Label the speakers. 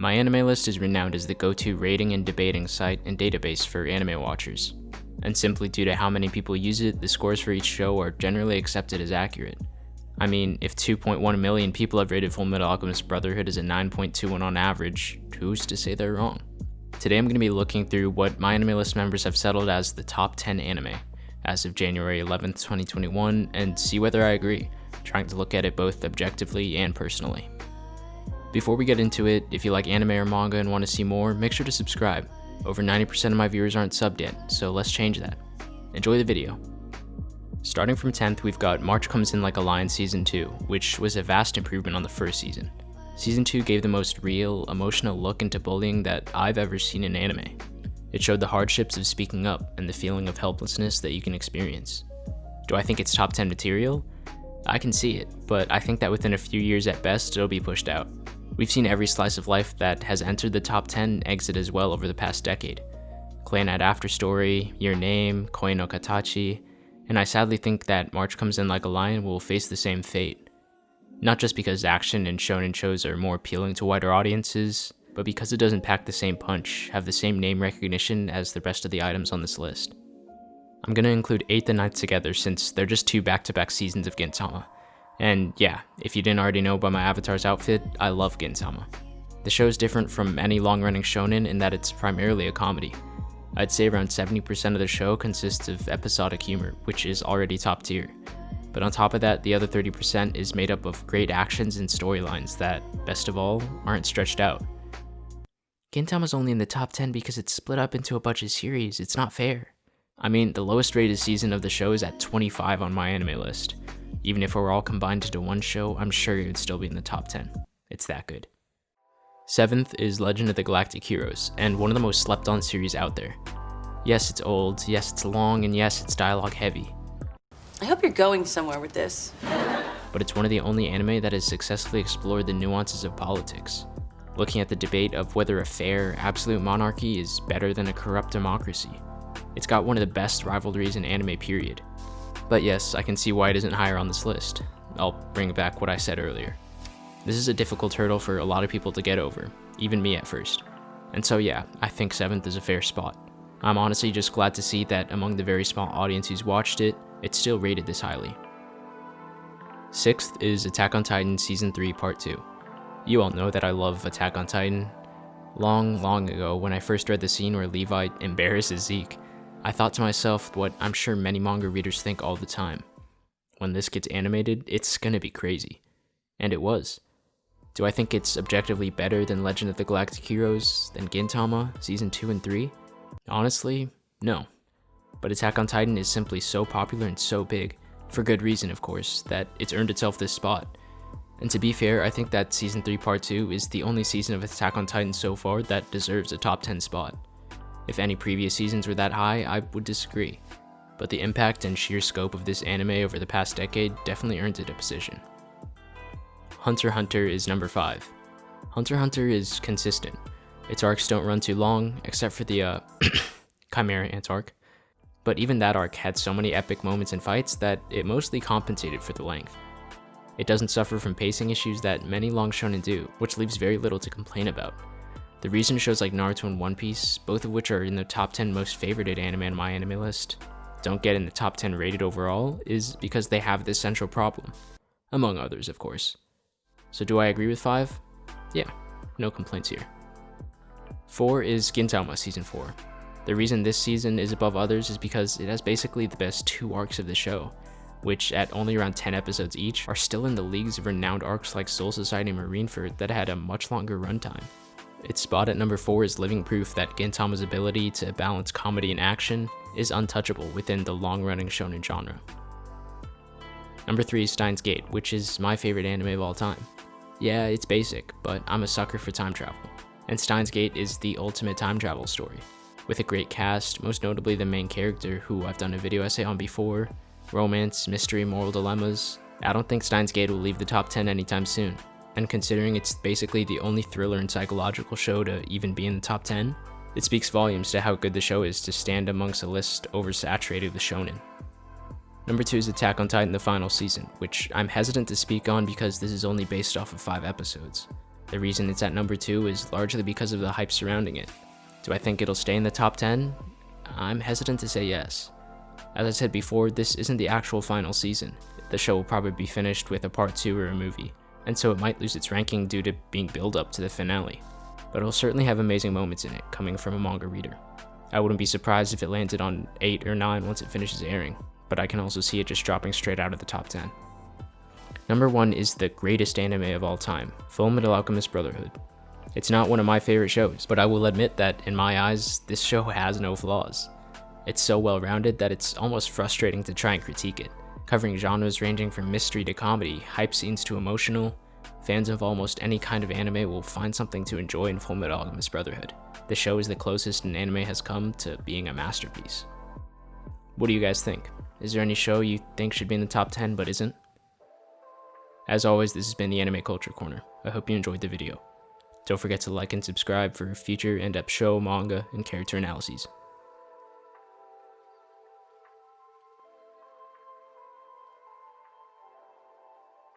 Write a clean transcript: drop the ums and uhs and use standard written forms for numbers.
Speaker 1: MyAnimeList is renowned as the go-to rating and debating site and database for anime watchers. And simply due to how many people use it, the scores for each show are generally accepted as accurate. I mean, if 2.1 million people have rated Fullmetal Alchemist Brotherhood as a 9.21 on average, who's to say they're wrong? Today I'm going to be looking through what MyAnimeList members have settled as the top 10 anime as of January 11th, 2021, and see whether I agree, trying to look at it both objectively and personally. Before we get into it, if you like anime or manga and want to see more, make sure to subscribe. Over 90% of my viewers aren't subbed yet, so let's change that. Enjoy the video. Starting from 10th, we've got March Comes In Like a Lion Season 2, which was a vast improvement on the first season. Season 2 gave the most real, emotional look into bullying that I've ever seen in anime. It showed the hardships of speaking up and the feeling of helplessness that you can experience. Do I think it's top 10 material? I can see it, but I think that within a few years at best, it'll be pushed out. We've seen every slice of life that has entered the top 10 exit as well over the past decade. Clan at After Story, Your Name, Koi no Katachi, and I sadly think that March Comes In Like a Lion will face the same fate. Not just because action and shonen shows are more appealing to wider audiences, but because it doesn't pack the same punch, have the same name recognition as the rest of the items on this list. I'm gonna include 8th and 9th together since they're just two back-to-back seasons of Gintama. And yeah, if you didn't already know by my avatar's outfit, I love Gintama. The show is different from any long-running shonen in that it's primarily a comedy. I'd say around 70% of the show consists of episodic humor, which is already top tier. But on top of that, the other 30% is made up of great actions and storylines that, best of all, aren't stretched out. Gintama's only in the top 10 because it's split up into a bunch of series. It's not fair. I mean, the lowest rated season of the show is at 25 on MyAnimeList. Even if it were all combined into one show, I'm sure it would still be in the top 10. It's that good. 7th is Legend of the Galactic Heroes, and one of the most slept on series out there. Yes, it's old, yes, it's long, and yes, it's dialogue heavy.
Speaker 2: I hope you're going somewhere with this.
Speaker 1: But it's one of the only anime that has successfully explored the nuances of politics, looking at the debate of whether a fair, absolute monarchy is better than a corrupt democracy. It's got one of the best rivalries in anime period. But yes, I can see why it isn't higher on this list. I'll bring back what I said earlier. This is a difficult hurdle for a lot of people to get over, even me at first. And so yeah, I think 7th is a fair spot. I'm honestly just glad to see that among the very small audience who's watched it, it's still rated this highly. 6th is Attack on Titan Season 3 Part 2. You all know that I love Attack on Titan. Long ago, when I first read the scene where Levi embarrasses Zeke, I thought to myself what I'm sure many manga readers think all the time. When this gets animated, it's gonna be crazy. And it was. Do I think it's objectively better than Legend of the Galactic Heroes, than Gintama, Season 2 and 3? Honestly, no. But Attack on Titan is simply so popular and so big, for good reason of course, that it's earned itself this spot. And to be fair, I think that Season 3 Part 2 is the only season of Attack on Titan so far that deserves a top 10 spot. If any previous seasons were that high, I would disagree. But the impact and sheer scope of this anime over the past decade definitely earned it a position. Hunter x Hunter is number 5. Hunter x Hunter is consistent. Its arcs don't run too long, except for the Chimera Ant arc. But even that arc had so many epic moments and fights that it mostly compensated for the length. It doesn't suffer from pacing issues that many long shonen do, which leaves very little to complain about. The reason shows like Naruto and One Piece, both of which are in the top 10 most favorited anime on MyAnimeList, don't get in the top 10 rated overall is because they have this central problem. Among others, of course. So do I agree with 5? Yeah, no complaints here. 4 is Gintama Season 4. The reason this season is above others is because it has basically the best 2 arcs of the show, which at only around 10 episodes each are still in the leagues of renowned arcs like Soul Society and Marineford that had a much longer runtime. Its spot at number 4 is living proof that Gintama's ability to balance comedy and action is untouchable within the long-running shonen genre. Number 3 is Steins Gate, which is my favorite anime of all time. Yeah, it's basic, but I'm a sucker for time travel, and Steins Gate is the ultimate time travel story. With a great cast, most notably the main character, who I've done a video essay on before, romance, mystery, moral dilemmas, I don't think Steins Gate will leave the top 10 anytime soon. And considering it's basically the only thriller and psychological show to even be in the top 10, it speaks volumes to how good the show is to stand amongst a list oversaturated with shonen. Number 2 is Attack on Titan the final season, which I'm hesitant to speak on because this is only based off of 5 episodes. The reason it's at number 2 is largely because of the hype surrounding it. Do I think it'll stay in the top 10? I'm hesitant to say yes. As I said before, this isn't the actual final season. The show will probably be finished with a part 2 or a movie, and so it might lose its ranking due to being build up to the finale. But it'll certainly have amazing moments in it, coming from a manga reader. I wouldn't be surprised if it landed on 8 or 9 once it finishes airing, but I can also see it just dropping straight out of the top 10. Number 1 is the greatest anime of all time, Fullmetal Alchemist Brotherhood. It's not one of my favorite shows, but I will admit that in my eyes, this show has no flaws. It's so well-rounded that it's almost frustrating to try and critique it, covering genres ranging from mystery to comedy, hype scenes to emotional. Fans of almost any kind of anime will find something to enjoy in Fullmetal Alchemist Brotherhood. The show is the closest an anime has come to being a masterpiece. What do you guys think? Is there any show you think should be in the top 10 but isn't? As always, this has been the Anime Culture Corner. I hope you enjoyed the video. Don't forget to like and subscribe for future in-depth show, manga, and character analyses.